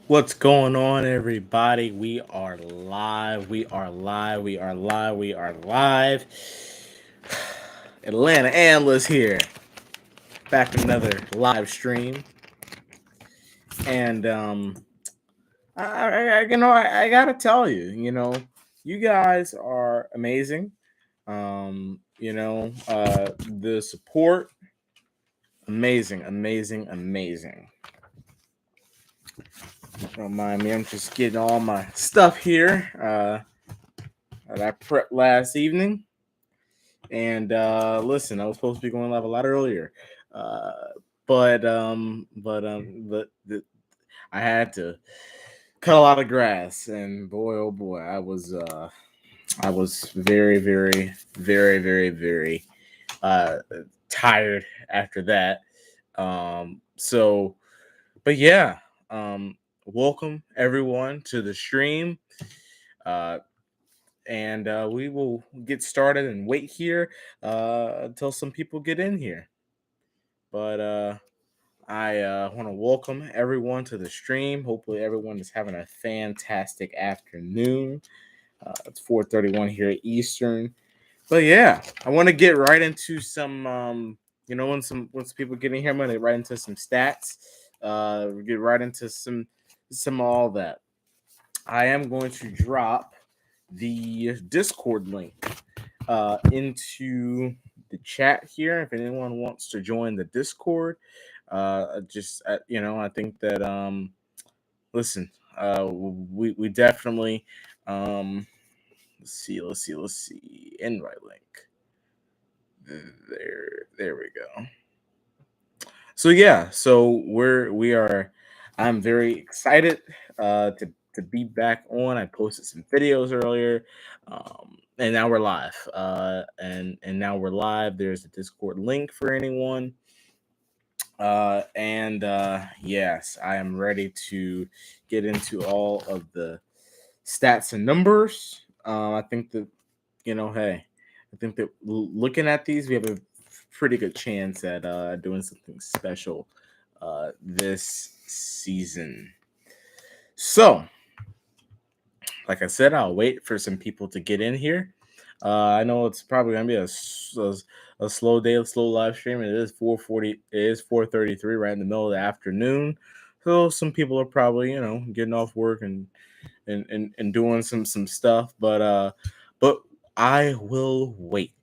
What's going on, everybody? We are live. We are live. We are live. We are live. Atlanta Analyst here, back with another live stream, and I gotta tell you, you guys are amazing. The support, amazing, amazing, amazing. Don't mind me. I'm just getting all my stuff here that I prepped last evening. And listen, I was supposed to be going live a lot earlier, uh, but I had to cut a lot of grass, and boy, oh boy, I was very, very, very, very, very uh, tired after that. So, but yeah, welcome everyone to the stream. Uh, and we will get started and wait here until some people get in here. But I want to welcome everyone to the stream. Hopefully, everyone is having a fantastic afternoon. It's 4:31 here Eastern. But yeah, I want to get right into some. Once people get in here, I'm gonna get right into some stats. Get right into some all that. I am going to drop the Discord link into the chat here. If anyone wants to join the Discord, I think that listen, we definitely let's see, invite link. There we go. So yeah, so we are. I'm very excited to be back on. I posted some videos earlier, and now we're live. And now we're live. There's a Discord link for anyone. And yes, I am ready to get into all of the stats and numbers. I think that hey, I think that looking at these, we have a pretty good chance at doing something special this season. So, like I said, I'll wait for some people to get in here. I know it's probably gonna be a slow day, a slow live stream. It is 4:40. It is 4:33, right in the middle of the afternoon. So some people are probably getting off work and doing some stuff. But I will wait.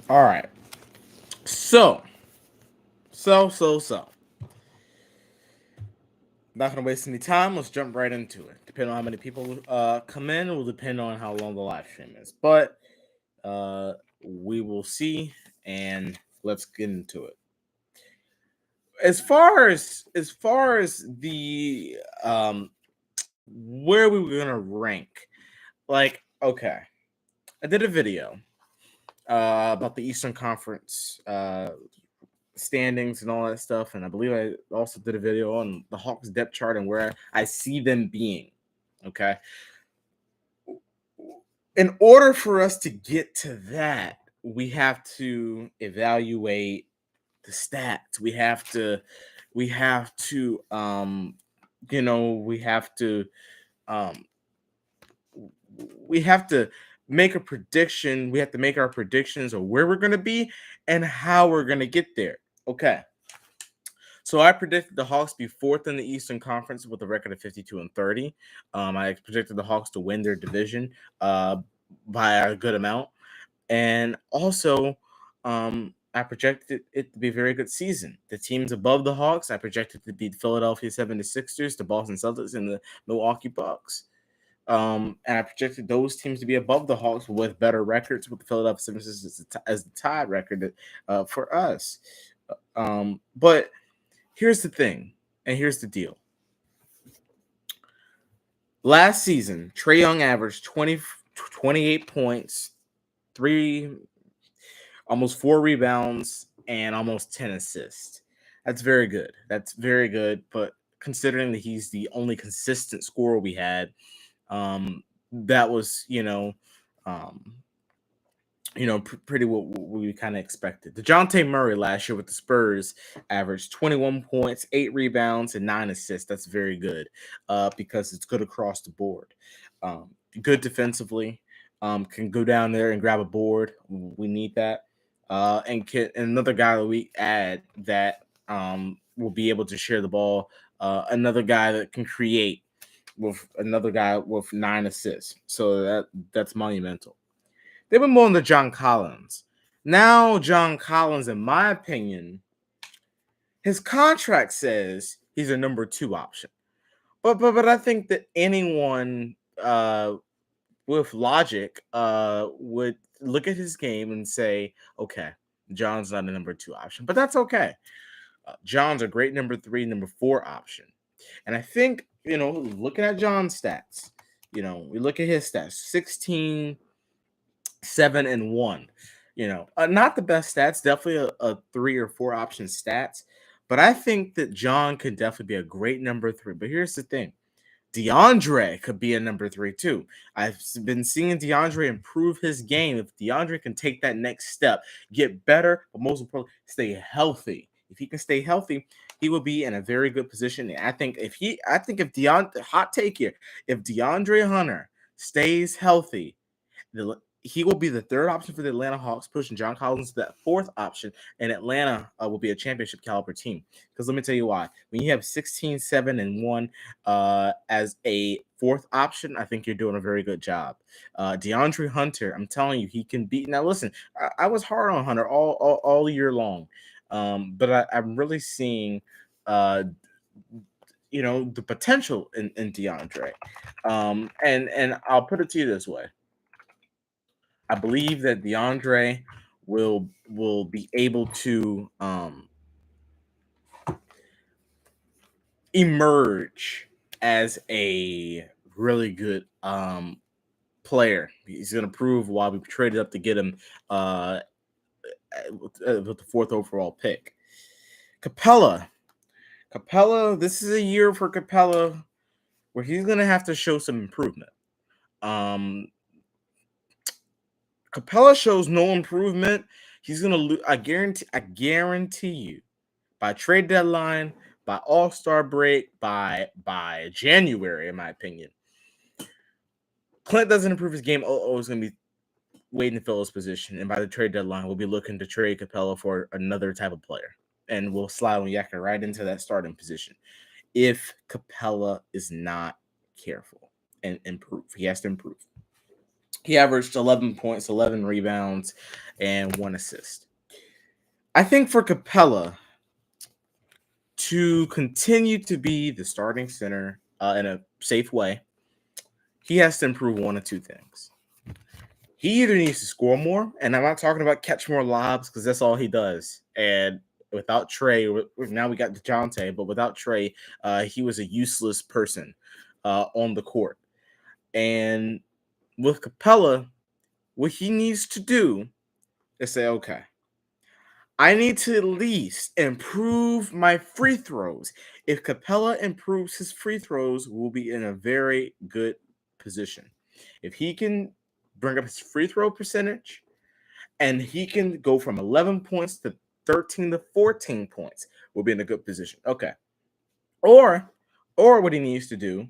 All right. So, so. Not gonna waste any time. Let's jump right into it. Depending on how many people come in, will depend on how long the live stream is. But uh, we will see, and let's get into it. As far as the where we were gonna rank, like okay, I did a video about the Eastern Conference standings and all that stuff. And I believe I also did a video on the Hawks depth chart and where I see them being. Okay. In order for us to get to that, we have to evaluate the stats. We have to we have to um we have to make a prediction. We have to make our predictions of where we're gonna be and how we're gonna get there. Okay. So I predicted the Hawks be fourth in the Eastern Conference with a record of 52-30. I predicted the Hawks to win their division by a good amount, and also I projected it to be a very good season. The teams above the Hawks, I projected to be the Philadelphia 76ers, the Boston Celtics, and the Milwaukee Bucks. And I projected those teams to be above the Hawks with better records, with the Philadelphia 76ers as the tied record for us. But here's the thing, and here's the deal. Last season, Trae Young averaged 28 points, three, almost 4 rebounds, and almost 10 assists. That's very good. That's very good. But considering that he's the only consistent scorer we had, that was, um, pretty what we kind of expected. DeJounte Murray last year with the Spurs averaged 21 points, 8 rebounds, and 9 assists. That's very good because it's good across the board. Good defensively, can go down there and grab a board. We need that. And another guy that we add that will be able to share the ball. Another guy that can create with another guy with 9 assists. So that's monumental. They were more on to John Collins. Now, John Collins, in my opinion, his contract says he's a number 2 option. But I think that anyone with logic would look at his game and say, okay, John's not a number 2 option, but that's okay. John's a great number 3, number 4 option. And I think, looking at John's stats, we look at his stats 16, 7, and 1. Not the best stats, definitely a 3 or 4 option stats. But I think that John could definitely be a great number 3. But here's the thing. DeAndre could be a number 3 too. I've been seeing DeAndre improve his game. If DeAndre can take that next step, get better, but most importantly, stay healthy. If he can stay healthy, he will be in a very good position. And I think if DeAndre, hot take here, if DeAndre Hunter stays healthy, he will be the 3rd option for the Atlanta Hawks, pushing John Collins to that 4th option, and Atlanta will be a championship caliber team. Because let me tell you why. When you have 16, 7, and 1 as a 4th option, I think you're doing a very good job. DeAndre Hunter, I'm telling you, he can beat. Now, listen, I was hard on Hunter all year long, but I'm really seeing the potential in DeAndre. And I'll put it to you this way. I believe that DeAndre will be able to emerge as a really good player. He's going to prove why we traded up to get him with the 4th overall pick. Capella, this is a year for Capella where he's going to have to show some improvement. Capella shows no improvement. He's gonna lose. I guarantee you, by trade deadline, by All-Star break, by January, in my opinion, Clint doesn't improve his game. Is gonna be waiting to fill his position, and by the trade deadline, we'll be looking to trade Capella for another type of player, and we'll slide Onyeka right into that starting position. If Capella is not careful and improve, he has to improve. He averaged 11 points, 11 rebounds, and 1 assist. I think for Capella to continue to be the starting center in a safe way, he has to improve 1 or 2 things. He either needs to score more, and I'm not talking about catch more lobs because that's all he does. And without Trae, now we got DeJounte, but without Trae, he was a useless person on the court. And with Capella, what he needs to do is say, okay, I need to at least improve my free throws. If Capella improves his free throws, we'll be in a very good position. If he can bring up his free throw percentage and he can go from 11 points to 13 to 14 points, we'll be in a good position. Okay. Or what he needs to do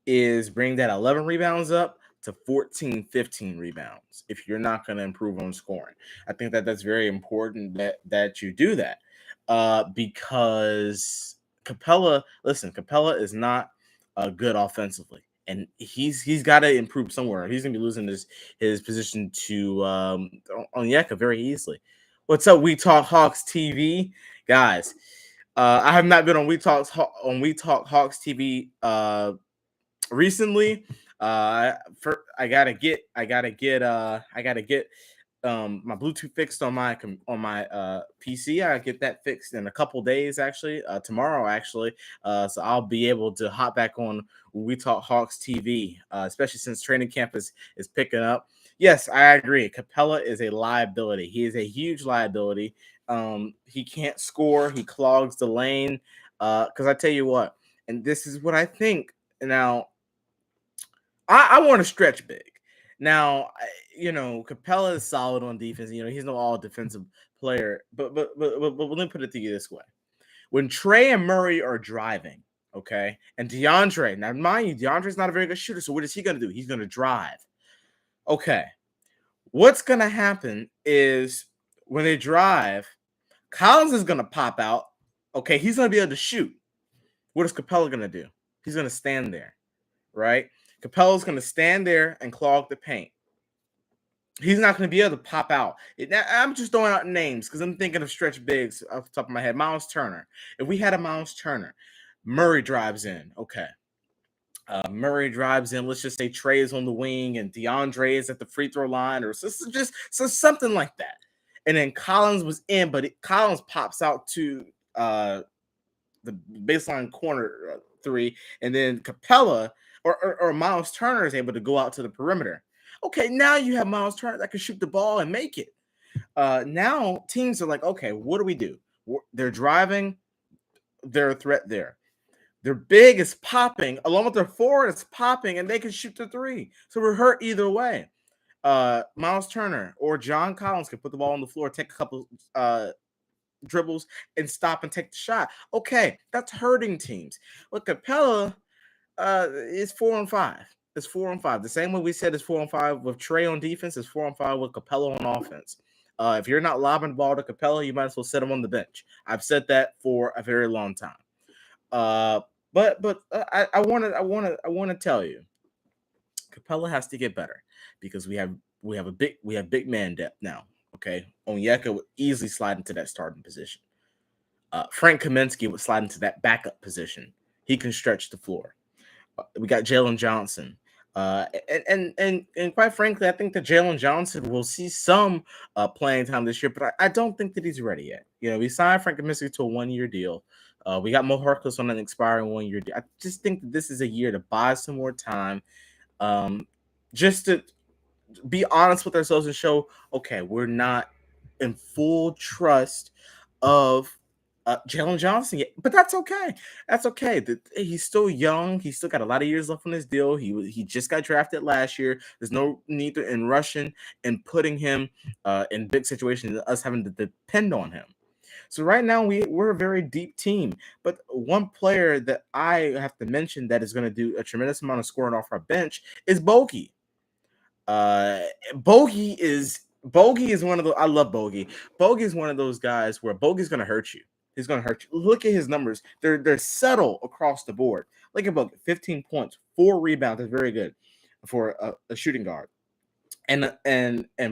is bring that 11 rebounds up to 14, 15 rebounds if you're not going to improve on scoring. I think that's very important that you do that because Capella is not good offensively, and he's got to improve somewhere. He's going to be losing his position to Onyeka very easily. What's up, We Talk Hawks TV? Guys, I have not been on We Talk Hawks TV recently, I gotta get my Bluetooth fixed on my PC. I get that fixed in a couple days, actually, tomorrow, actually. So I'll be able to hop back on We Talk Hawks TV, especially since training camp is picking up. Yes, I agree. Capella is a liability. He is a huge liability. He can't score. He clogs the lane. Because I tell you what, and this is what I think. Now, I want to stretch big. Now, Capella is solid on defense. He's no all defensive player. But let me put it to you this way: when Trey and Murray are driving, okay, and DeAndre, now mind you, DeAndre's not a very good shooter. So what is he going to do? He's going to drive. Okay, what's going to happen is when they drive, Collins is going to pop out. Okay, he's going to be able to shoot. What is Capella going to do? He's going to stand there, right? Capella's going to stand there and clog the paint. He's not going to be able to pop out. I'm just throwing out names because I'm thinking of stretch bigs off the top of my head. Miles Turner. If we had a Miles Turner, Murray drives in. Okay. Murray drives in. Let's just say Trey is on the wing and DeAndre is at the free throw line, or so something like that. And then Collins was in, but Collins pops out to the baseline corner three, and then Capella or Miles Turner is able to go out to the perimeter. Okay, now you have Miles Turner that can shoot the ball and make it. Now teams are like, okay, what do we do? They're driving, they're a threat there. Their big is popping, along with their forward is popping, and they can shoot the three. So we're hurt either way. Miles Turner or John Collins can put the ball on the floor, take a couple dribbles, and stop and take the shot. Okay, that's hurting teams. With Capella, it's 4-on-5. It's 4-on-5. The same way we said it's 4-on-5 with Trey on defense, it's 4-on-5 with Capella on offense. If you're not lobbing the ball to Capella, you might as well set him on the bench. I've said that for a very long time. But I want to tell you, Capella has to get better because we have big man depth now. Okay, Onyeka would easily slide into that starting position. Frank Kaminsky would slide into that backup position. He can stretch the floor. We got Jalen Johnson. And quite frankly, I think that Jalen Johnson will see some playing time this year, but I don't think that he's ready yet. We signed Frank Kaminsky to a 1-year deal. We got Mo Harkless on an expiring 1-year deal. I just think that this is a year to buy some more time, just to be honest with ourselves and show, okay, we're not in full trust of Jalen Johnson yet, but that's okay. That's okay. He's still young. He's still got a lot of years left on his deal. He just got drafted last year. There's no need to in rushing and putting him in big situations, us having to depend on him. So right now we're a very deep team, but one player that I have to mention that is going to do a tremendous amount of scoring off our bench is Bogey. Bogey is one of the I love Bogey. Bogey is one of those guys where Bogey's gonna hurt you. He's gonna hurt you. Look at his numbers. They're subtle across the board. Look at Bogey, 15 points, 4 rebounds. That's very good for a shooting guard. And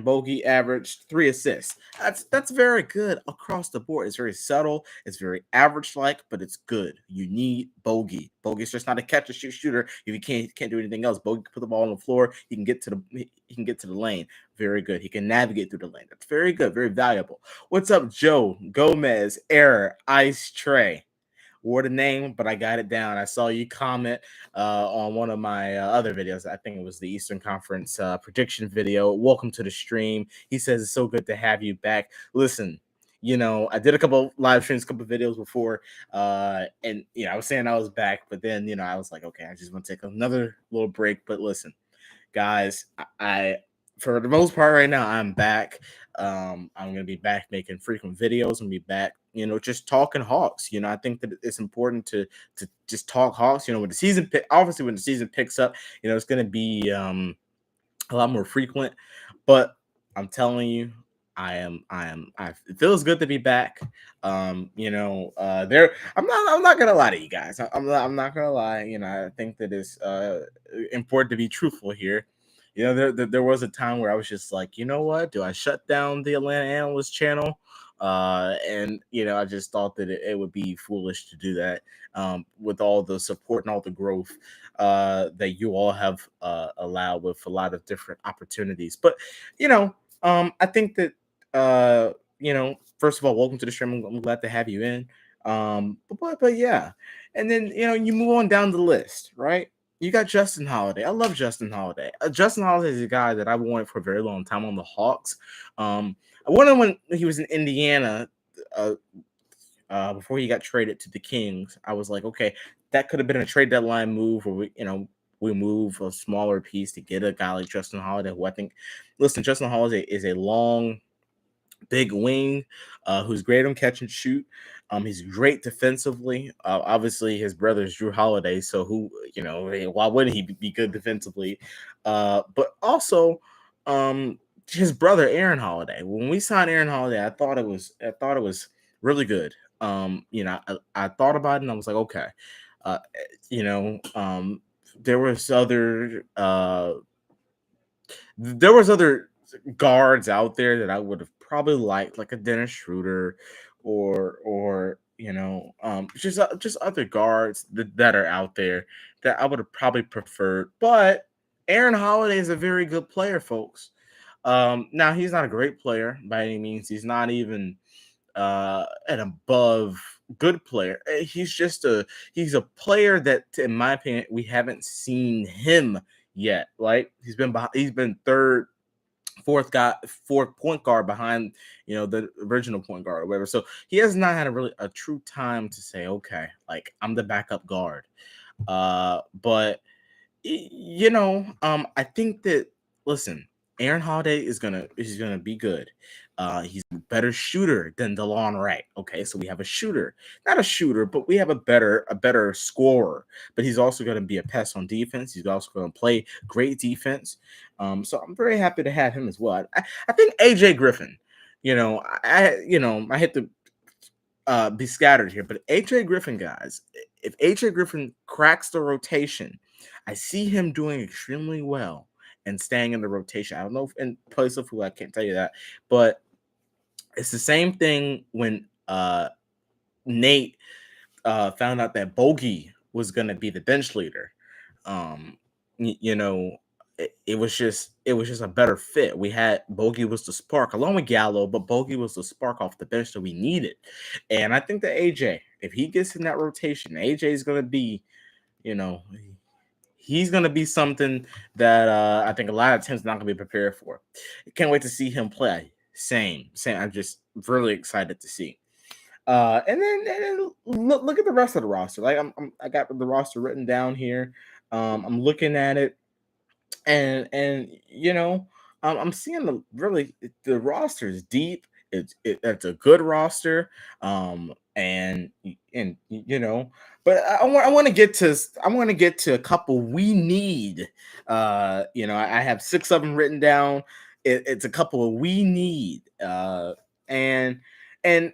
Bogey averaged 3 assists. That's very good across the board. It's very subtle. It's very average like, but it's good. You need Bogey. Bogey's just not a catch and shoot shooter. If he can't do anything else, Bogey can put the ball on the floor. He can get to the lane. Very good. He can navigate through the lane. That's very good. Very valuable. What's up, Joe Gomez? Error Ice Trey. Wore the name, but I got it down. I saw you comment on one of my other videos. I think it was the Eastern Conference prediction video. Welcome to the stream. He says it's so good to have you back. Listen, I did a couple live streams, a couple videos before, and I was saying I was back, but then I was like, okay, I just want to take another little break. But listen, guys, I for the most part right now, I'm back. I'm gonna be back making frequent videos and be back, just talking Hawks. I think that it's important to just talk Hawks. When the season obviously when the season picks up, it's gonna be a lot more frequent. But I'm telling you, it feels good to be back. There I'm not gonna lie to you guys. I'm not gonna lie. I think that it's important to be truthful here. There was a time where I was just like, you know what? Do I shut down the Atlanta Analyst channel? And I just thought that it would be foolish to do that, with all the support and all the growth that you all have allowed with a lot of different opportunities. But I think that first of all, welcome to the stream. I'm glad to have you in. But yeah, and then you move on down the list, right? You got Justin Holiday. I love Justin Holiday. Justin Holiday is a guy that I wanted for a very long time on the Hawks. I wanted when he was in Indiana, uh, before he got traded to the Kings. I was like, okay, that could have been a trade deadline move where we move a smaller piece to get a guy like Justin Holiday, who I think, listen, Justin Holiday is a long, big wing, who's great on catch and shoot. He's great defensively. Obviously, his brother is Drew Holiday, so why wouldn't he be good defensively? But also, his brother Aaron Holiday. When we signed Aaron Holiday, I thought it was really good. I thought about it and I was like, okay, uh, you know, um, there was other guards out there that I would have probably liked, like a Dennis Schroeder, or just other guards that are out there that I would have probably preferred. But Aaron Holiday is a very good player, folks. Now he's not a great player by any means. He's not even an above good player. He's a player that, in my opinion, we haven't seen him yet. Like he's been third, fourth point guard behind the original point guard or whatever. So he has not had a true time to say, okay, like I'm the backup guard. But I think that, listen, Aaron Holiday is gonna be good. He's a better shooter than DeLon Wright. Okay, so we have a shooter, not a shooter, but we have a better scorer. But he's also gonna be a pest on defense. He's also gonna play great defense. So I'm very happy to have him as well. I think AJ Griffin. I hit the be scattered here. But AJ Griffin, guys, if AJ Griffin cracks the rotation, I see him doing extremely well and staying in the rotation. I don't know if in place of who, I can't tell you that, but it's the same thing when Nate found out that Bogey was going to be the bench leader. Um, y- you know, it was just a better fit. We had Bogey was the spark along with Gallo, but Bogey was the spark off the bench that we needed. And I think that AJ, if he gets in that rotation, AJ is going to be, you know, he's going to be something that I think a lot of teams not going to be prepared for. Can't wait to see him play. Same. I'm just really excited to see. And then look at the rest of the roster. Like I got the roster written down here. I'm looking at it, and I'm seeing the roster is deep. It's a good roster. And but I want to get to a couple we need. I have six of them written down. It's a couple of we need. And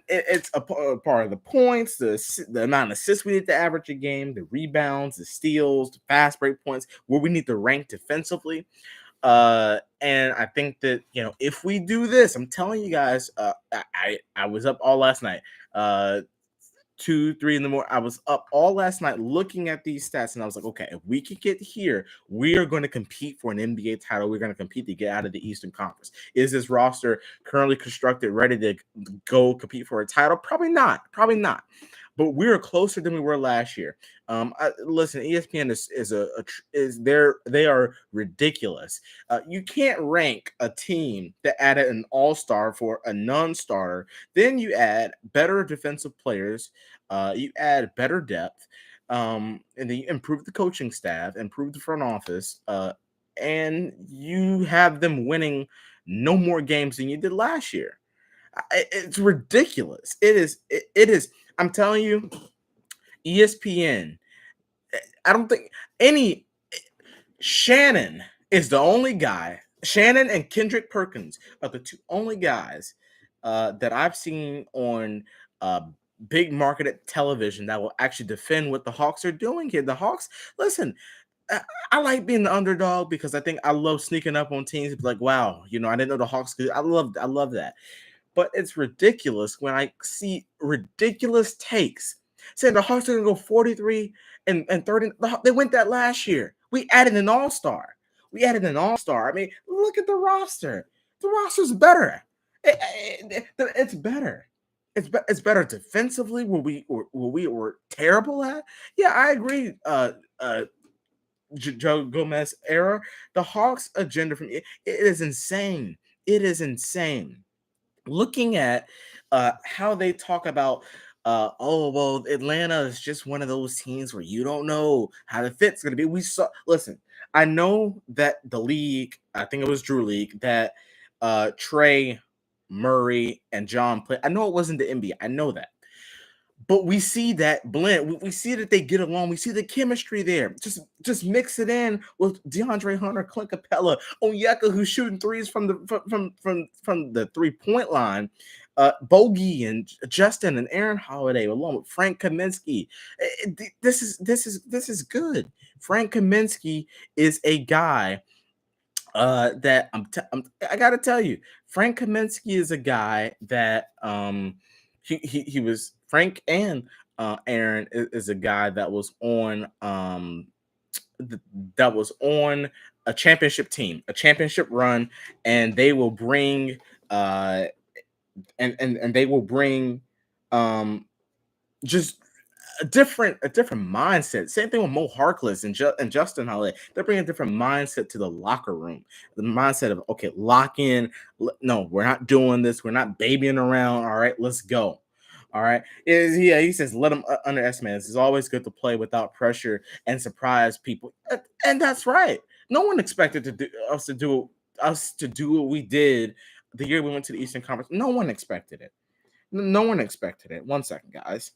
it's a part of the points, the amount of assists we need to average a game, the rebounds, the steals, the fast break points, where we need to rank defensively. And I think that if we do this, I'm telling you guys, I was up all last night. 2, 3 in the morning. I was up all last night looking at these stats, and I was like, okay, if we can get here, we are going to compete for an NBA title. We're going to compete to get out of the Eastern Conference. Is this roster currently constructed, ready to go compete for a title? Probably not. Probably not. But we're closer than we were last year. Listen, ESPN they are ridiculous. You can't rank a team that added an all-star for a non-starter. Then you add better defensive players. You add better depth, and then you improve the coaching staff, improve the front office, and you have them winning no more games than you did last year. It's ridiculous. It is. I'm telling you, ESPN. I don't think any. Shannon is the only guy. Shannon and Kendrick Perkins are the two only guys that I've seen on uh, big marketed television that will actually defend what the Hawks are doing here. The Hawks, listen, I like being the underdog because I think I love sneaking up on teams. Like, wow, I didn't know the Hawks could. I love that. but it's ridiculous when I see ridiculous takes saying the Hawks are going to go 43 and 30. They went that last year. We added an all star. We added an all star. I mean, look at the roster. The roster's better. It's better. It's better defensively. Where we were terrible at. Yeah, I agree. Joe Gomez era. The Hawks agenda from it is insane. It is insane. Looking at how they talk about oh well, Atlanta is just one of those teams where you don't know how the fit's going to be. We saw. Listen, I know that the league. I think it was Drew League that Trey, Murray, and John played. I know it wasn't the NBA. I know that. But we see that blend. We see that they get along. We see the chemistry there. Just mix it in with DeAndre Hunter, Clint Capella, Onyeka, who's shooting threes from the 3-point line. Bogey and Justin and Aaron Holiday, along with Frank Kaminsky. This is good. Frank Kaminsky is a guy that I gotta tell you, Frank Kaminsky is a guy that he was Frank and Aaron is a guy that was on that was on a championship team, a championship run, and they will bring uh and they will bring um just a different mindset. Same thing with Mo Harkless and Justin Holiday. They're bringing a different mindset to the locker room. The mindset of okay, lock in. No, we're not doing this. We're not babying around. All right, let's go. All right. Yeah, he says let them underestimate us. It's always good to play without pressure and surprise people. And that's right. No one expected us to do what we did the year we went to the Eastern Conference. No one expected it. No one expected it. One second, guys.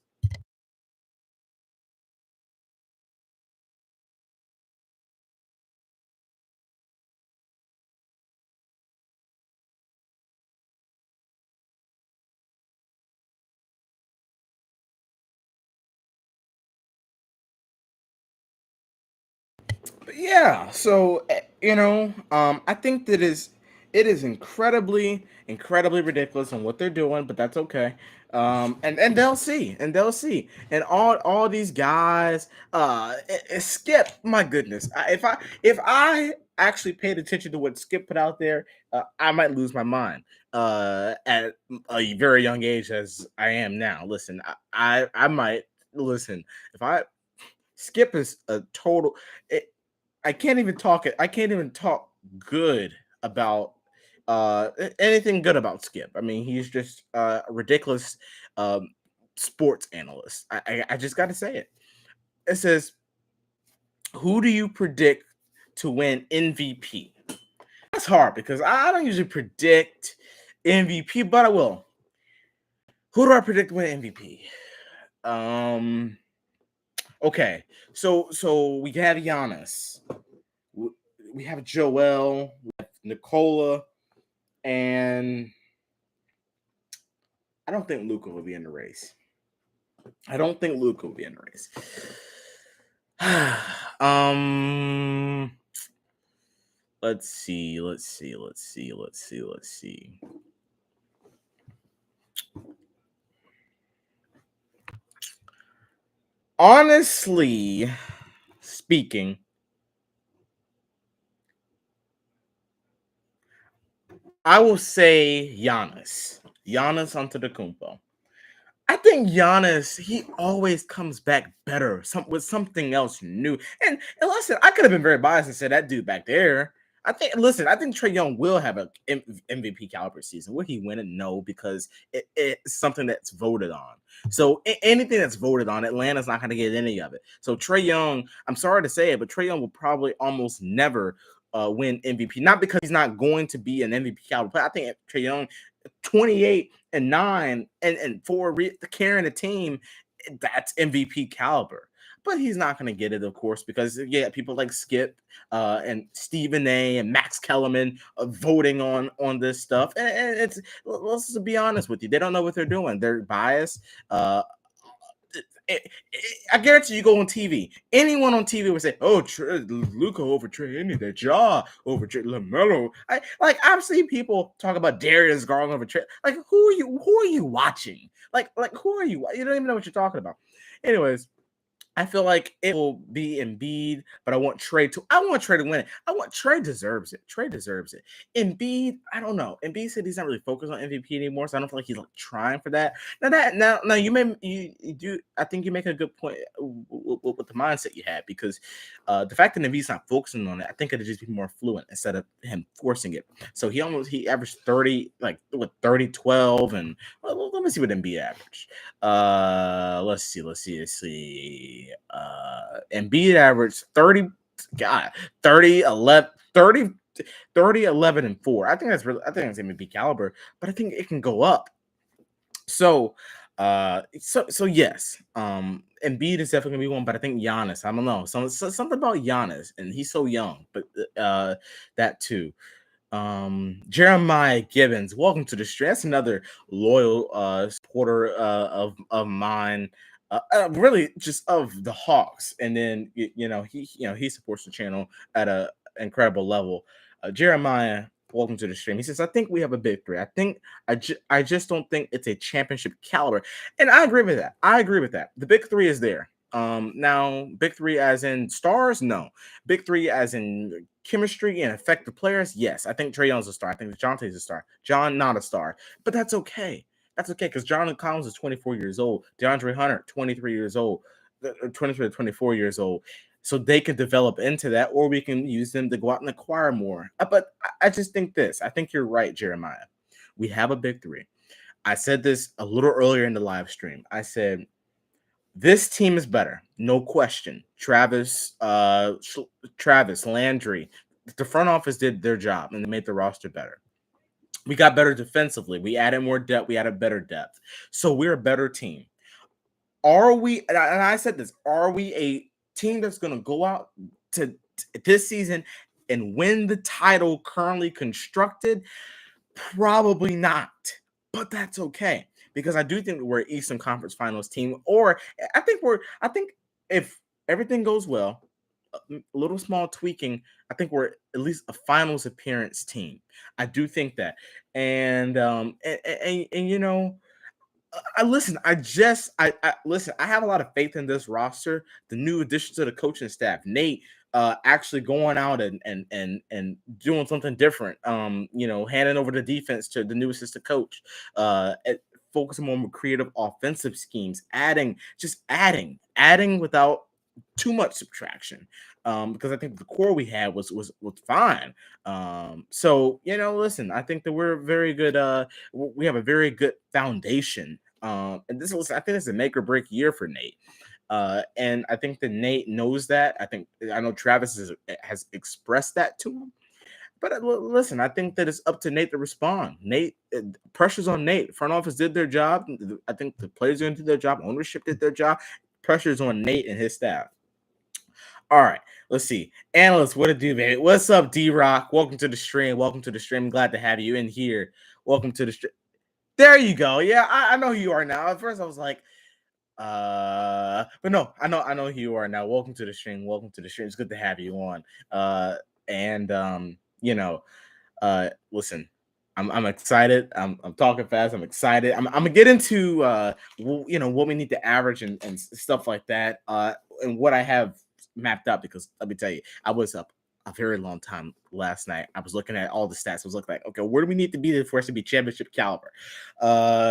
But yeah, so I think that is it is incredibly ridiculous in what they're doing, but that's okay. And they'll see, and all these guys, Skip, my goodness, if I actually paid attention to what Skip put out there, I might lose my mind. At a very young age as I am now, listen, I might listen if I Skip is a total. I can't even talk it. I can't even talk good about anything good about Skip. I mean, he's just a ridiculous um, sports analyst. I just got to say it. It says, "Who do you predict to win MVP?" That's hard because I don't usually predict MVP, but I will. Who do I predict to win MVP? Um. Okay. So we have Giannis. We have Joel. We have Nicola. And I don't think Luca will be in the race. I don't think Luca will be in the race. um, let's see. Honestly speaking, I will say Giannis. Giannis Antetokounmpo. I think Giannis, he always comes back better, with something else new. And listen, I could have been very biased and said that dude back there. I think Trey Young will have a MVP caliber season. Will he win it? No, because it's something that's voted on. So anything that's voted on, Atlanta's not going to get any of it. So Trey Young, I'm sorry to say it, but Trey Young will probably almost never win MVP. Not because he's not going to be an MVP caliber player. I think Trey Young 28 and 9 and 4 carrying a team, that's MVP caliber. But he's not going to get it, of course, because yeah, people like Skip and Stephen A. and Max Kellerman voting on this stuff, and it's let's be honest with you, they don't know what they're doing. They're biased. I guarantee you go on TV. Anyone on TV would say, "Oh, Luca over Trey any day, Ja over Trey LaMelo." I've seen people talk about Darius Garland over Trey. Like, who are you? Who are you watching? Who are you? You don't even know what you're talking about. Anyways, I feel like it will be Embiid, but I want Trey to. I want Trey to win it. I want Trey deserves it. Trey deserves it. Embiid, I don't know. Embiid said he's not really focused on MVP anymore, so I don't feel like he's like trying for that. Now you do. I think you make a good point with the mindset you had because the fact that Embiid's not focusing on it, I think it'd just be more fluent instead of him forcing it. So he averaged 30 like with 30 12 and let me see what Embiid averaged. Let's see. Embiid averaged 30, God, 30, 11, 30, 30, 11, and 4. I think that's MVP caliber, but I think it can go up. So yes, Embiid is definitely gonna be one, but I think Giannis, I don't know, something about Giannis, and he's so young, but that too. Jeremiah Gibbons, welcome to the stream. That's another loyal supporter of mine, really just of the Hawks. And then he supports the channel at a incredible level. Jeremiah, welcome to the stream. He says, "I think we have a big three. I just don't think it's a championship caliber," and I agree with that. The big three is there. Now, big three as in stars, no. Big three as in chemistry and effective players, yes. I think Trae Young's a star. I think DeJounte's a star. John, not a star. But that's okay. That's okay because John Collins is 24 years old. DeAndre Hunter, 23 years old. 23 to 24 years old. So they can develop into that, or we can use them to go out and acquire more. But I just think this. I think you're right, Jeremiah. We have a big three. I said this a little earlier in the live stream. I said, this team is better, no question. Travis, Landry, the front office did their job and they made the roster better. We got better defensively. We added more depth. We added better depth. So we're a better team. Are we? And I said this. Are we a team that's going to go out to this season and win the title currently constructed? Probably not. But that's okay. Because I do think we're an Eastern Conference Finals team, or I think if everything goes well, a little small tweaking, I think we're at least a finals appearance team. I do think that, and I listen. I listen. I have a lot of faith in this roster. The new addition to the coaching staff, Nate, actually going out and doing something different. Handing over the defense to the new assistant coach. Focusing on more creative offensive schemes, adding without too much subtraction. Because I think the core we had was fine. So listen, I think that we're very good. We have a very good foundation. And I think this is a make or break year for Nate. And I think that Nate knows that. I know Travis has expressed that to him. But listen, I think that it's up to Nate to respond. Pressure's on Nate. Front office did their job. I think the players are going to do their job. Ownership did their job. Pressure's on Nate and his staff. All right, let's see. Analyst, what it do, baby? What's up, D-Rock? Welcome to the stream. Glad to have you in here. Welcome to the stream. There you go. Yeah, I know who you are now. At first, I was like, but no, I know who you are now. Welcome to the stream. It's good to have you on. Listen, I'm excited. I'm talking fast. I'm excited. I'm gonna get into what we need to average and stuff like that. And what I have mapped out, because let me tell you, I was up a very long time last night. I was looking at all the stats. I was looking like, okay, where do we need to be for us to be championship caliber?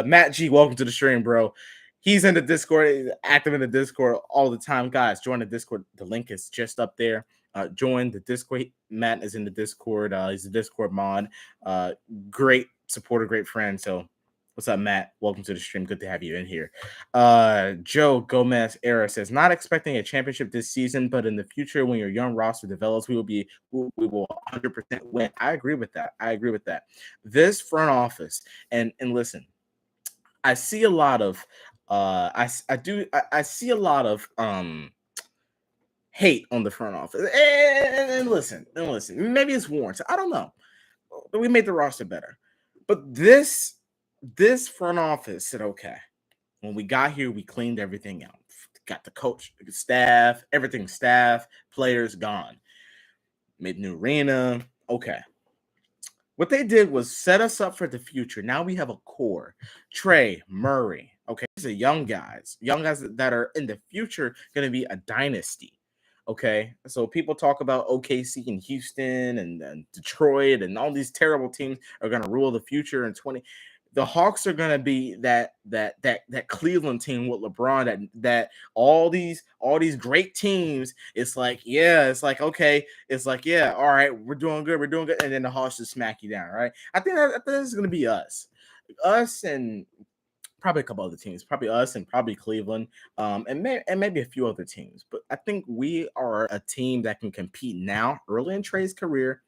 Matt G, welcome to the stream, bro. He's in the Discord, active in the Discord all the time. Guys, join the Discord. The link is just up there. Join the Discord. Matt is in the Discord. He's a Discord mod. Great supporter, great friend. So what's up, Matt? Welcome to the stream. Good to have you in here. Joe Gomez Era says, not expecting a championship this season, but in the future, when your young roster develops, we will 100% win. I agree with that. This front office, and listen, I see a lot of I see a lot of hate on the front office. And listen, maybe it's warranted. I don't know. We made the roster better. But this front office said, okay, When we got here, we cleaned everything out. Got the coach, staff, everything, staff, players gone. Made new arena. Okay. What they did was set us up for the future. Now we have a core. Trey, Murray. Okay. These are young guys that are in the future going to be a dynasty. Okay. So people talk about OKC and Houston and Detroit and all these terrible teams are going to rule the future in 20. The Hawks are going to be that Cleveland team with LeBron that all these great teams. It's like, yeah, it's like, okay, it's like, yeah, all right, we're doing good, and then the Hawks just smack you down, right? I think this is going to be us and probably a couple other teams, probably us and probably Cleveland, and maybe a few other teams. But I think we are a team that can compete now, early in Trey's career,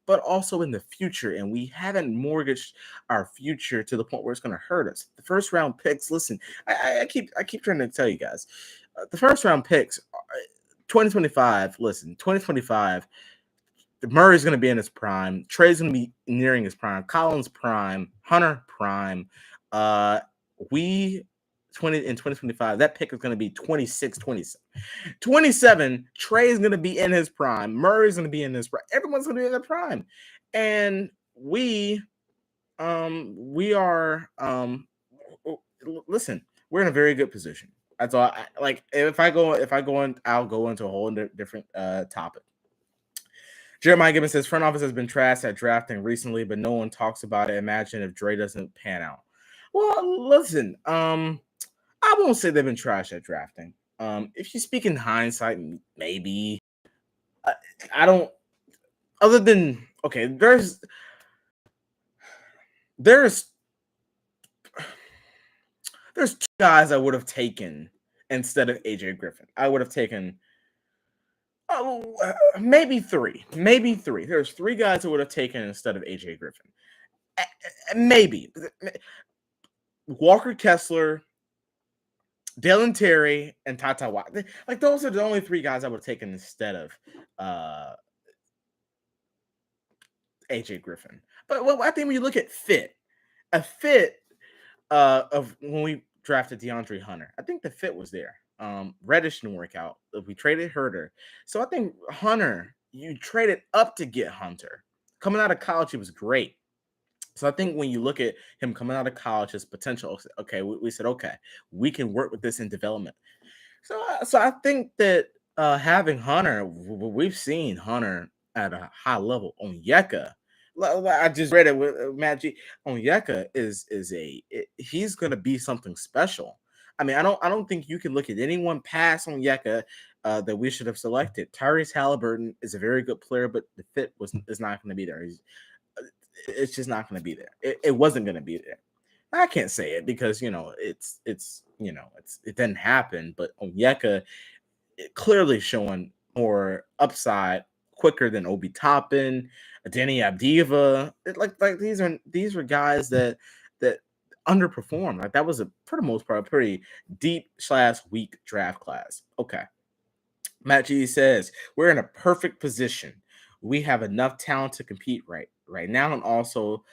but also in the future. And we haven't mortgaged our future to the point where it's going to hurt us. The first round picks. Listen, I keep trying to tell you guys, the first round picks, 2025. Listen, 2025. Murray's going to be in his prime. Trey's going to be nearing his prime. Collins prime. Hunter prime. We 2025. That pick is going to be 26, 27. 27, Trey is going to be in his prime. Murray's going to be in his prime. Everyone's going to be in their prime. And we are listen, we're in a very good position. That's all. Like if I go in, I'll go into a whole different topic. Jeremiah Gibbons says front office has been trashed at drafting recently, but no one talks about it. Imagine if Dre doesn't pan out. Well, listen, I won't say they've been trash at drafting. If you speak in hindsight, maybe. I don't. Other than okay, there's two guys I would have taken instead of AJ Griffin. I would have taken maybe three. There's three guys I would have taken instead of AJ Griffin. Maybe Walker Kessler, Dalen Terry, and Tata Watt. Like those are the only three guys I would have taken instead of AJ Griffin. But well, I think when you look at a fit of when we drafted DeAndre Hunter, I think the fit was there. Reddish didn't work out. We traded Herter. So I think Hunter, you traded up to get Hunter. Coming out of college, he was great. So I think when you look at him coming out of college, his potential, okay, we said, okay, we can work with this in development. So I think that having Hunter, we've seen Hunter at a high level. Onyeka, I just read it with Matt G. Onyeka he's going to be something special. I mean, I don't think you can look at anyone past Onyeka that we should have selected. Tyrese Halliburton is a very good player, but the fit is not going to be there. It's just not going to be there. It wasn't going to be there. I can't say it because it didn't happen. But Onyeka clearly showing more upside quicker than Obi Toppin, Danny Abdiva. Like these were guys that underperformed. Like that was for the most part a pretty deep/weak draft class. Okay. Matt G says we're in a perfect position. We have enough talent to compete right now, and also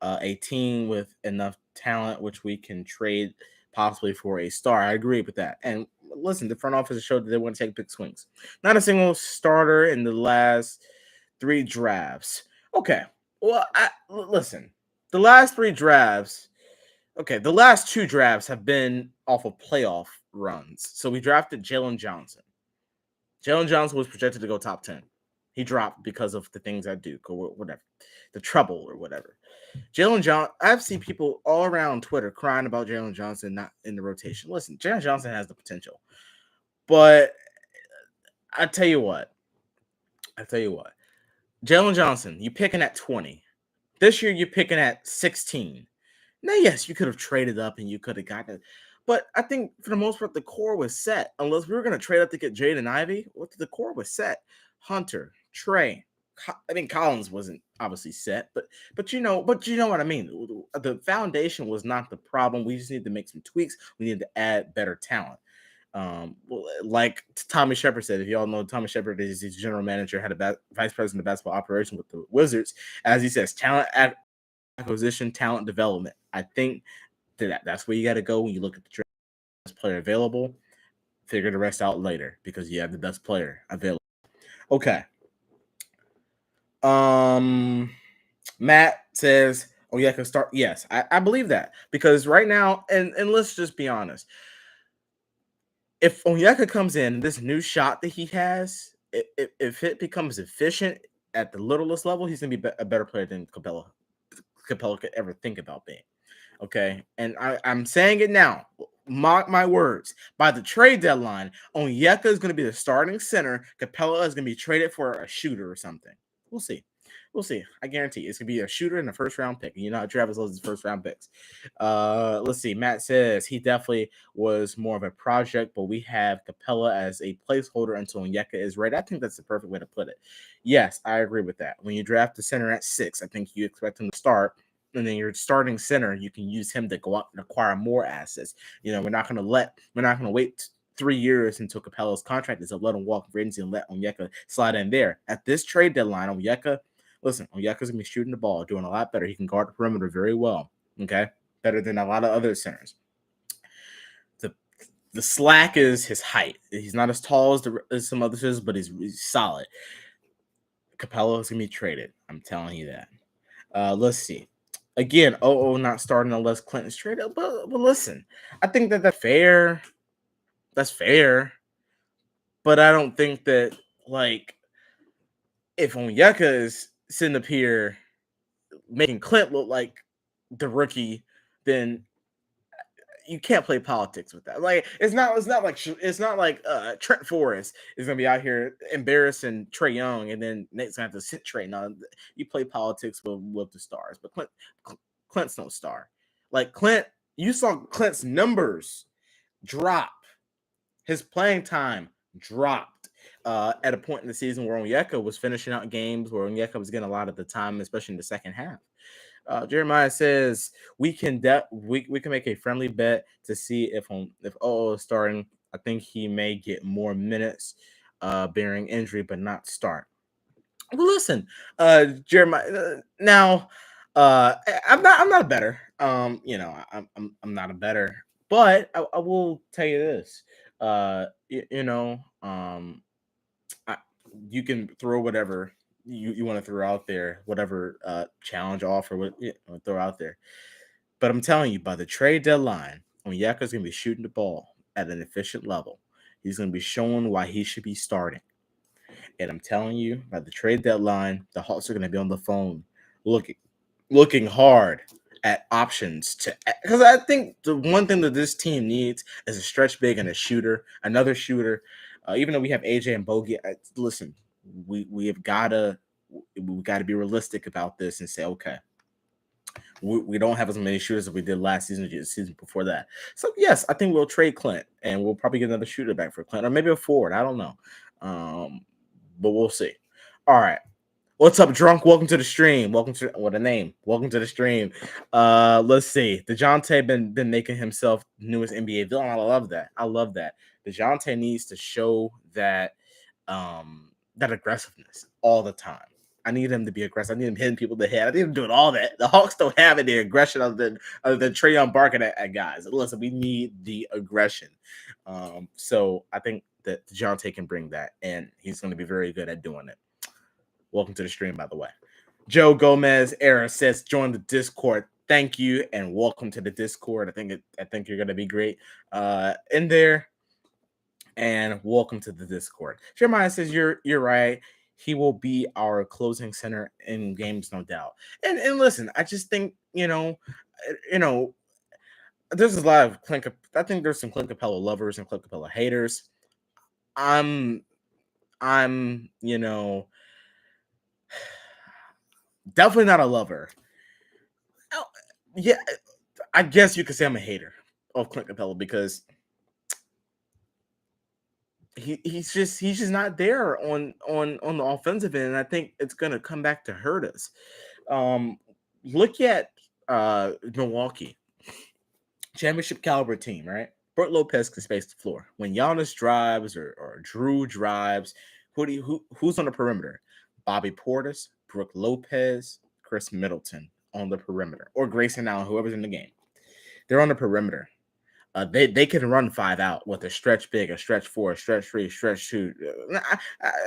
a team with enough talent which we can trade possibly for a star. I agree with that. And listen, the front office showed that they want to take big swings. Not a single starter in the last three drafts. Okay. Well, listen. The last three drafts. Okay, the last two drafts have been off of playoff runs. So we drafted Jalen Johnson. Jalen Johnson was projected to go top 10. He dropped because of the things I do, or whatever, the trouble or whatever. Jalen Johnson, I've seen people all around Twitter crying about Jalen Johnson not in the rotation. Listen, Jalen Johnson has the potential. But I tell you what. Jalen Johnson, you picking at 20. This year, you're picking at 16. Now, yes, you could have traded up and you could have gotten it. But I think for the most part, the core was set. Unless we were going to trade up to get Jaden Ivey, the core was set. Hunter, Trey. I mean, Collins wasn't obviously set, but you know what I mean. The foundation was not the problem. We just need to make some tweaks. We need to add better talent. Like Tommy Shepard said, if y'all know, Tommy Shepard is his general manager, had a vice president of basketball operations with the Wizards. As he says, talent acquisition, talent development. I think that's where you got to go when you look at the draft. player available. Figure the rest out later because you have the best player available. Okay. Matt says, "Oh yeah, I can start." Yes, I believe that because right now, and let's just be honest. If Onyeka comes in, this new shot that he has, if it becomes efficient at the littlest level, he's gonna be a better player than Capella could ever think about being. Okay, and I'm saying it now. Mark my words. By the trade deadline, Onyeka is going to be the starting center. Capella is going to be traded for a shooter or something. We'll see. We'll see. I guarantee it's going to be a shooter in the first round pick. You know how Travis loves his first round picks. Let's see. Matt says he definitely was more of a project, but we have Capella as a placeholder until Onyeka is ready. I think that's the perfect way to put it. Yes, I agree with that. When you draft the center at 6, I think you expect him to start, and then your starting center, you can use him to go out and acquire more assets. You know, we're not going to wait 3 years until Capella's contract is up, let him walk free agency and let Onyeka slide in there. At this trade deadline, Onyeka's going to be shooting the ball, doing a lot better. He can guard the perimeter very well, okay? Better than a lot of other centers. The slack is his height. He's not as tall as some others, but he's solid. Capella is going to be traded. I'm telling you that. Let's see. Again, not starting unless Clinton's traded. But listen, I think that's fair. That's fair. But I don't think that, like, if Onyeka is sitting up here making Clint look like the rookie, then you can't play politics with that. Like, it's not like Trent Forrest is gonna be out here embarrassing Trae Young, and then Nate's gonna have to sit Trae. No, you play politics with the stars, but Clint's no star. Like Clint, you saw Clint's numbers drop. His playing time dropped at a point in the season where Onyeka was finishing out games where Onyeka was getting a lot of the time, especially in the second half. Jeremiah says we can make a friendly bet to see if is starting. I think he may get more minutes, bearing injury, but not start. Well, listen, Jeremiah. Now, I'm not a better. I'm not a better, but I will tell you this. You can throw whatever you want to throw out there, whatever challenge offer throw out there. But I'm telling you, by the trade deadline, Onyeka's going to be shooting the ball at an efficient level. He's going to be showing why he should be starting. And I'm telling you, by the trade deadline, the Hawks are going to be on the phone looking hard at options because I think the one thing that this team needs is a stretch big and a shooter, another shooter. Even though we have AJ and Bogey, listen, we got to be realistic about this and say, okay, we don't have as many shooters as we did last season or the season before that. So yes, I think we'll trade Clint and we'll probably get another shooter back for Clint or maybe a forward. I don't know, but we'll see. All right. What's up, drunk? Welcome to the stream. Welcome to what a name. Welcome to the stream. Let's see. DeJounte been making himself newest NBA villain. I love that. DeJounte needs to show that that aggressiveness all the time. I need him to be aggressive. I need him hitting people in the head. I need him doing all that. The Hawks don't have any aggression other than Trae Young barking at guys. Listen, we need the aggression. So I think that DeJounte can bring that, and he's going to be very good at doing it. Welcome to the stream, by the way. Joe Gomez era says, join the Discord. Thank you, and welcome to the Discord. I think you're gonna be great in there. And welcome to the Discord. Jeremiah says you're right. He will be our closing center in games, no doubt. And listen, I just think there's a lot of Clint. I think there's some Clint Capella lovers and Clint Capella haters. I'm definitely not a lover. Yeah, I guess you could say I'm a hater of Clint Capella because he's just not there on the offensive end, and I think it's gonna come back to hurt us. Look at Milwaukee, championship caliber team, right? Brook Lopez can space the floor. When Giannis drives or Drew drives, who's on the perimeter? Bobby Portis, Brook Lopez, Chris Middleton on the perimeter, or Grayson Allen, whoever's in the game. They're on the perimeter. They can run 5 out with a stretch big, a stretch 4, a stretch 3, stretch 2.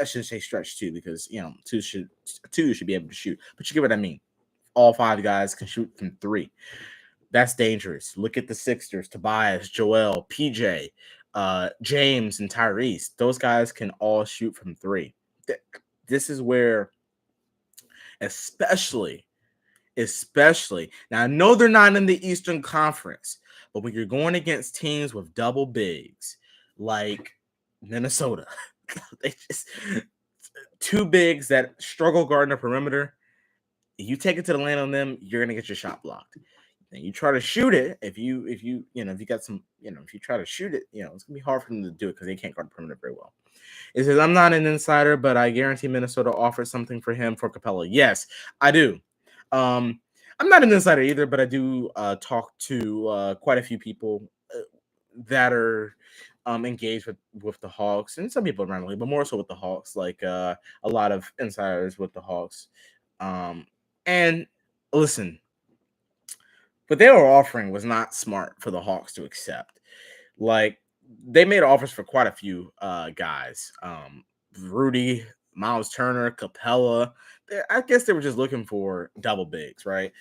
I should say stretch 2 because two should be able to shoot. But you get what I mean. All 5 guys can shoot from 3. That's dangerous. Look at the Sixers: Tobias, Joel, PJ, James, and Tyrese. Those guys can all shoot from 3. This is where, especially now, I know they're not in the Eastern Conference, but when you're going against teams with double bigs like Minnesota, they just 2 bigs that struggle guarding the perimeter. You take it to the lane on them, you're gonna get your shot blocked. And you try to shoot it. If you got some, if you try to shoot it, it's gonna be hard for them to do it because they can't guard the perimeter very well. It says, I'm not an insider, but I guarantee Minnesota offers something for him for Capella. Yes, I do. I'm not an insider either, but I do talk to quite a few people that are engaged with the Hawks, and some people around the league, but more so with the Hawks, like a lot of insiders with the Hawks. And listen, what they were offering was not smart for the Hawks to accept. Like, they made offers for quite a few guys. Rudy, Miles Turner, Capella. I guess they were just looking for double bigs, right?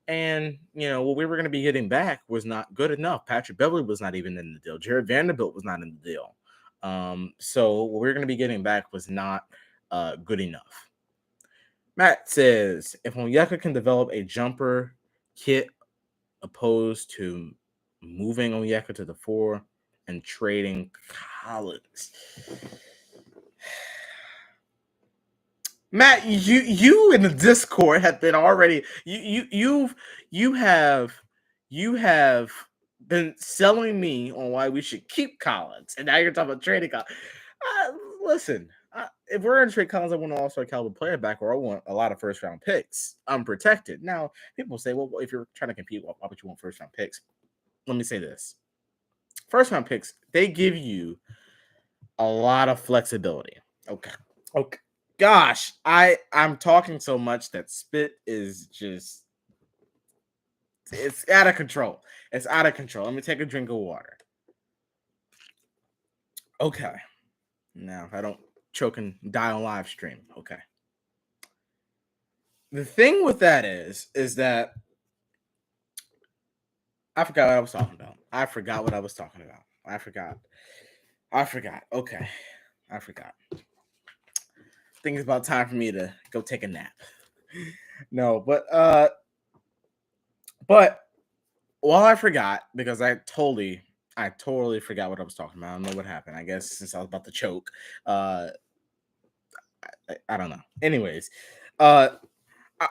And, what we were going to be getting back was not good enough. Patrick Beverly was not even in the deal. Jared Vanderbilt was not in the deal. So what we were going to be getting back was not good enough. Matt says, if Onyeka can develop a jumper kit opposed to moving Onyeka to the 4 and trading Collins. Matt, you in the Discord have been already you have been selling me on why we should keep Collins, and now you're talking about trading Collins. Listen, if we're going to trade Collins, I want an all-star caliber player back, or I want a lot of first-round picks unprotected. Now, people say, well, if you're trying to compete, why would you want first-round picks? Let me say this. First-round picks, they give you a lot of flexibility. Okay. Gosh, I'm talking so much that spit is just, it's out of control. It's out of control. Let me take a drink of water. Okay. Now, if I don't choke and die on live stream, okay. The thing with that is that I forgot what I was talking about. I forgot. Okay. I forgot. I think it's about time for me to go take a nap. No, but while I forgot, because I totally forgot what I was talking about. I don't know what happened. I guess since I was about to choke. I don't know. Anyways, I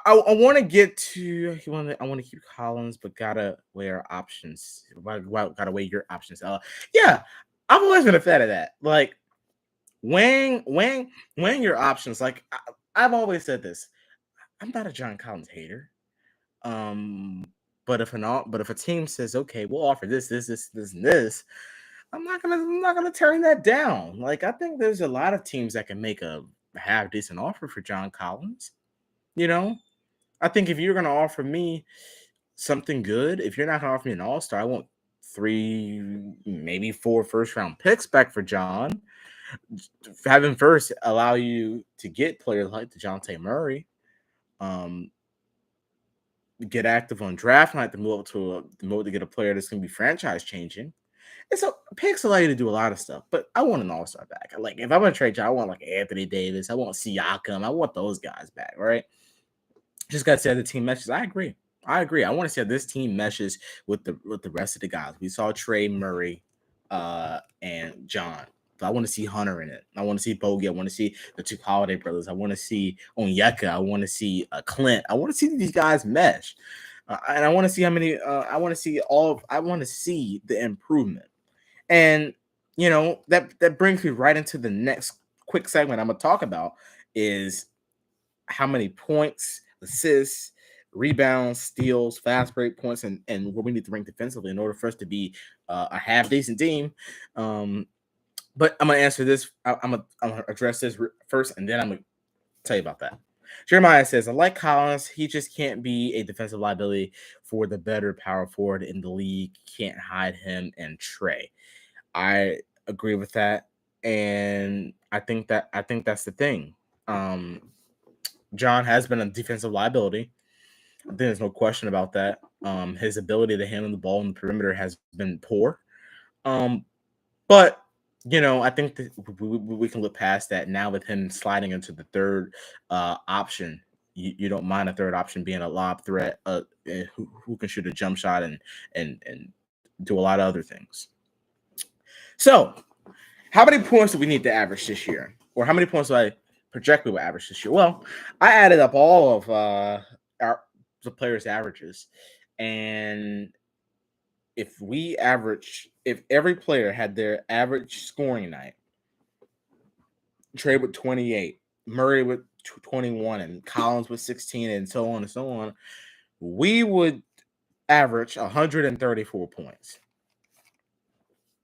want to get to. I want to keep Collins, but gotta weigh our options. Gotta weigh your options. Yeah, I've always been a fan of that. Like, weighing your options. Like, I've always said this. I'm not a John Collins hater. But if a team says, okay, we'll offer this, and this, I'm not gonna turn that down. Like, I think there's a lot of teams that can make a half decent offer for John Collins. I think if you're gonna offer me something good, if you're not gonna offer me an all-star, I want 3, maybe 4 first-round picks back for John. Having first allow you to get players like DeJounte Murray. Get active on draft night to move to get a player that's going to be franchise changing. And so picks allow you to do a lot of stuff, but I want an all-star back. Like, if I'm going to trade you, I want like Anthony Davis. I want Siakam. I want those guys back, right? Just got to see how the team meshes. I agree. I want to see how this team meshes with the rest of the guys. We saw Trey Murray and John. I want to see Hunter in it. I want to see Bogey. I want to see the 2 Holiday brothers. I want to see Onyeka. I want to see Clint. I want to see these guys mesh. And I want to see how many. I want to see the improvement. And that brings me right into the next quick segment I'm gonna talk about is how many points, assists, rebounds, steals, fast break points, and what we need to rank defensively in order for us to be a half decent team. But I'm gonna answer this. I'm gonna address this first, and then I'm gonna tell you about that. Jeremiah says, I like Collins. He just can't be a defensive liability for the better power forward in the league. Can't hide him and Trey. I agree with that. And I think that's the thing. Um, John has been a defensive liability. I think there's no question about that. His ability to handle the ball in the perimeter has been poor. Um, but I think that we can look past that now with him sliding into the third option. You don't mind a third option being a lob threat, who can shoot a jump shot and do a lot of other things. So, how many points do we need to average this year, or how many points do I project we will average this year? Well, I added up all of the players' averages, and if every player had their average scoring night, Trey with 28, Murray with 21, and Collins with 16, and so on and so on, we would average 134 points.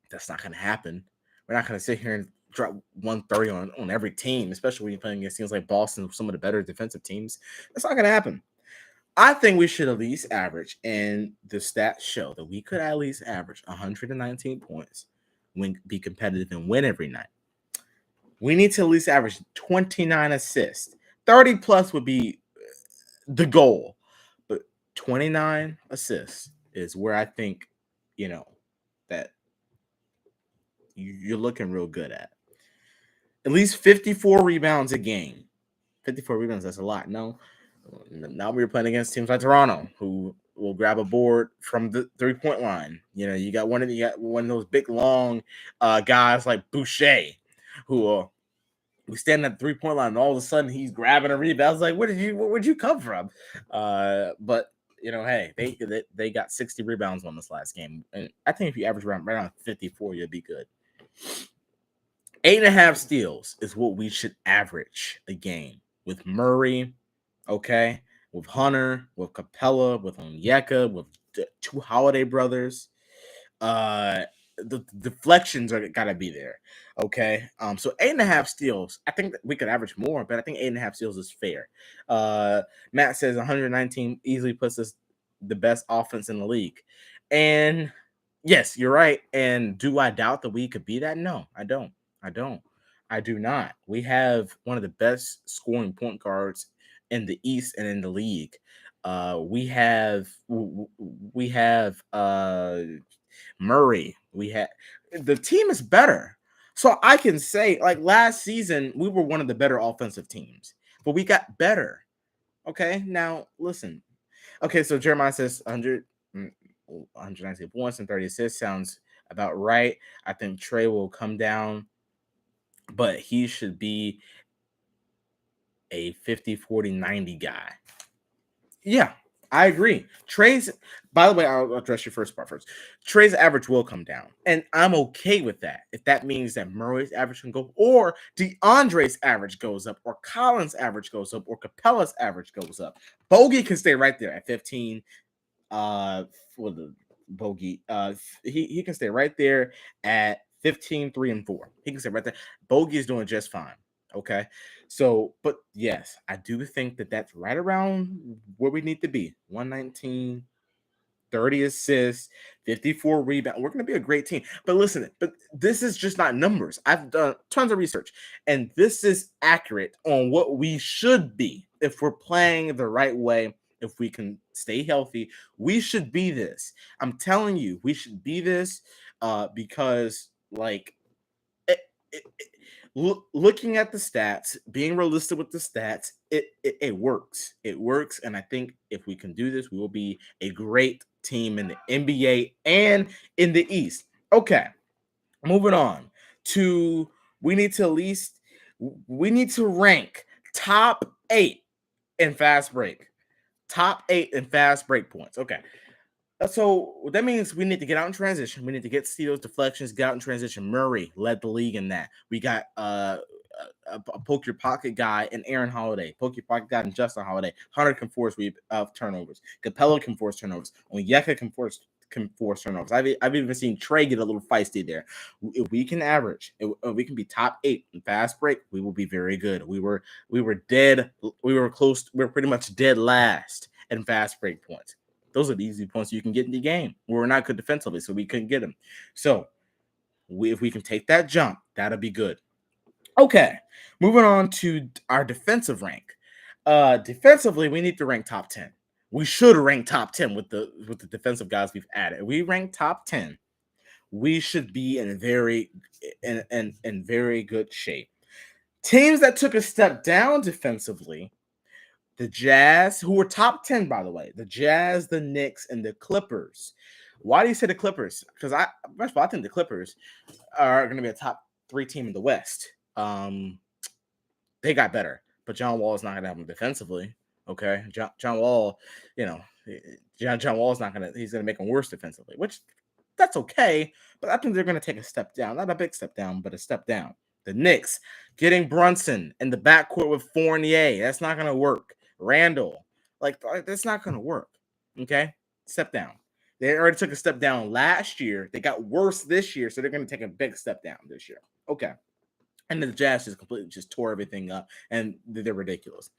That's not going to happen. We're not going to sit here and drop 130 on every team, especially when you're playing against teams like Boston, some of the better defensive teams. That's not going to happen. I think we should at least average, and the stats show that we could at least average 119 points, be competitive, and win every night. We need to at least average 29 assists. 30 plus would be the goal, but 29 assists is where I think, that you're looking real good at. At least 54 rebounds a game. 54 rebounds, that's a lot. No. Now we're playing against teams like Toronto, who will grab a board from the 3-point line. You got one of those big long guys like Boucher, who we stand at the 3-point line, and all of a sudden he's grabbing a rebound. I was like, where'd you come from? But hey, they got 60 rebounds on this last game, and I think if you average around 54, you'll be good. 8.5 steals is what we should average a game with Murray, okay, with Hunter, with Capella, with Onyeka, with the two Holiday brothers. The deflections are gotta be there. Okay. So 8.5 steals. I think that we could average more, but I think 8.5 steals is fair. Matt says 119 easily puts us the best offense in the league. And yes, you're right. And do I doubt that we could be that? No, I don't. I do not. We have one of the best scoring point guards in the East and in the league. We have Murray. We had the team is better. So I can say, like last season, we were one of the better offensive teams, but we got better. Okay, now listen. Okay, so Jeremiah says 190 points and 30 assists sounds about right. I think Trey will come down, but he should be a 50, 40, 90 guy. Yeah, I agree. By the way, I'll address your first part first. Trey's average will come down, and I'm okay with that. If that means that Murray's average can go, or DeAndre's average goes up, or Collins' average goes up, or Capella's average goes up. Bogey can stay right there at 15. For the Bogey, he can stay right there at 15, 3, and 4. He can stay right there. Bogey is doing just fine. Okay. So, but yes, I do think that that's right around where we need to be. 119, 30 assists, 54 rebounds. We're going to be a great team. But listen, this is just not numbers. I've done tons of research, and this is accurate on what we should be if we're playing the right way. If we can stay healthy, we should be this. I'm telling you, we should be this because, like, looking at the stats, being realistic with the stats, it works. It works, and I think if we can do this, we will be a great team in the NBA and in the East. Okay, moving on to we need to rank top 8 in fast break. Top 8 in fast break points. Okay. So that means we need to get out in transition. We need to get steals, deflections, get out in transition. Murray led the league in that. We got a poke your pocket guy and Aaron Holiday. Poke your pocket guy and Justin Holiday. Hunter can force turnovers. Capella can force turnovers. Onyeka can force can force turnovers. I've even seen Trey get a little feisty there. If we can average, if we can be top 8 in fast break, we will be very good. We were dead. We were close. We were pretty much dead last in fast break points. Those are the easy points you can get in the game. We were not good defensively, so we couldn't get them. So if we can take that jump, that'll be good. Okay, moving on to our defensive rank. Defensively, we need to rank top 10. We should rank top 10 with the defensive guys we've added. If we rank top 10, we should be in very good shape. Teams that took a step down defensively, the Jazz, who were top 10, by the way, the Jazz, the Knicks, and the Clippers. Why do you say the Clippers? Because first of all, I think the Clippers are going to be a top 3 team in the West. They got better, but John Wall is not going to have them defensively. Okay, John Wall, John Wall is not going to. He's going to make them worse defensively, which that's okay. But I think they're going to take a step down, not a big step down, but a step down. The Knicks getting Brunson in the backcourt with Fournier, that's not going to work. Randall, that's not going to work. Okay, step down. They already took a step down last year. They got worse this year, so they're going to take a big step down this year. Okay. And then the Jazz just tore everything up, and they're ridiculous.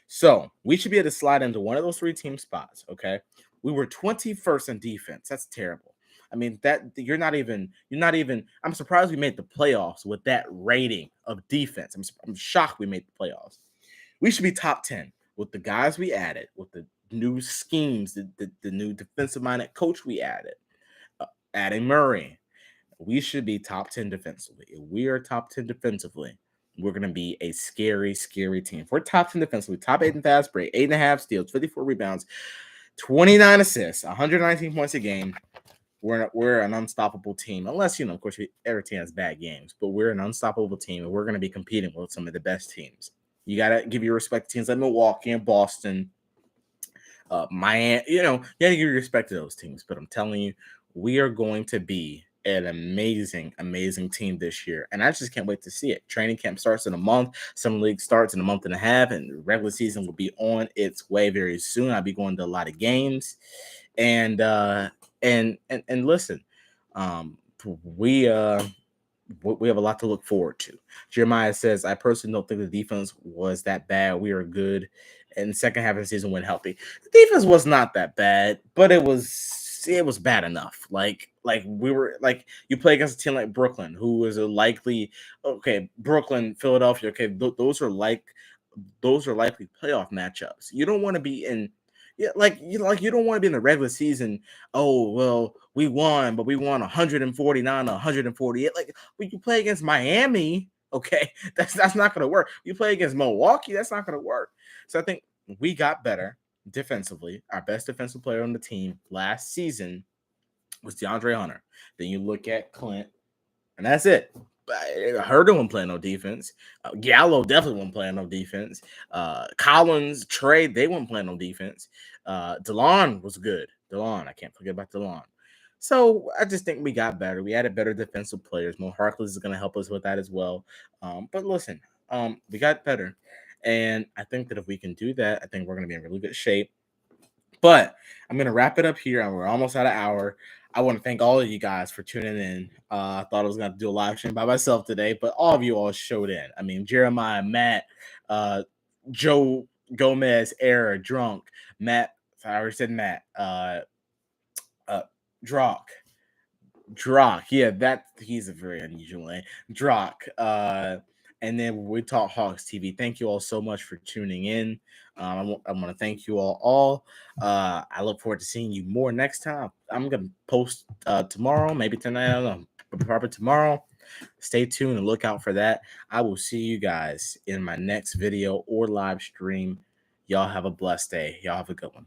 So we should be able to slide into one of those 3 team spots. Okay, we were 21st in defense. That's terrible. I mean, that you're not even. I'm surprised we made the playoffs with that rating of defense. I'm shocked we made the playoffs. We should be top 10 with the guys we added, with the new schemes, the new defensive-minded coach we added, adding Murray. We should be top 10 defensively. If we are top 10 defensively, we're going to be a scary, scary team. If we're top 10 defensively, top 8 in fast break, 8.5 steals, 54 rebounds, 29 assists, 119 points a game, we're an unstoppable team. Unless, of course, every team has bad games, but we're an unstoppable team, and we're going to be competing with some of the best teams. You got to give your respect to teams like Milwaukee and Boston, Miami. You got to give your respect to those teams. But I'm telling you, we are going to be an amazing, amazing team this year. And I just can't wait to see it. Training camp starts in a month. Summer league starts in a month and a half. And the regular season will be on its way very soon. I'll be going to a lot of games. And listen, we have a lot to look forward to. Jeremiah says, I personally don't think the defense was that bad. We are good. And the second half of the season went healthy. The defense was not that bad, but it was bad enough. You play against a team like Brooklyn, who is a likely Brooklyn, Philadelphia. Okay, those are likely playoff matchups. You don't want to be in. Yeah, you don't want to be in the regular season. Oh, well, we won, but we won 149 to 148. When you play against Miami, okay, that's not going to work. You play against Milwaukee, that's not going to work. So I think we got better defensively. Our best defensive player on the team last season was DeAndre Hunter. Then you look at Clint, and that's it. Herder wasn't playing no defense. Gallo definitely wasn't playing no defense. Collins, Trey, they weren't playing no defense. DeLon was good. I can't forget about DeLon. So I just think we got better. We added better defensive players. Mo Harkless is going to help us with that as well. But listen, we got better. And I think that if we can do that, I think we're going to be in really good shape. But I'm going to wrap it up here. We're almost at an hour. I want to thank all of you guys for tuning in. I thought I was going to do a live stream by myself today, but all of you all showed in. I mean, Jeremiah, Matt, Joe Gomez, Era, Drunk, Matt. I already said Matt. Drock. Yeah, he's a very unusual name. Drock. And then we talk Hawks TV. Thank you all so much for tuning in. I want to thank you all. I look forward to seeing you more next time. I'm going to post tomorrow, maybe tonight. I don't know, but probably tomorrow. Stay tuned and look out for that. I will see you guys in my next video or live stream. Y'all have a blessed day. Y'all have a good one.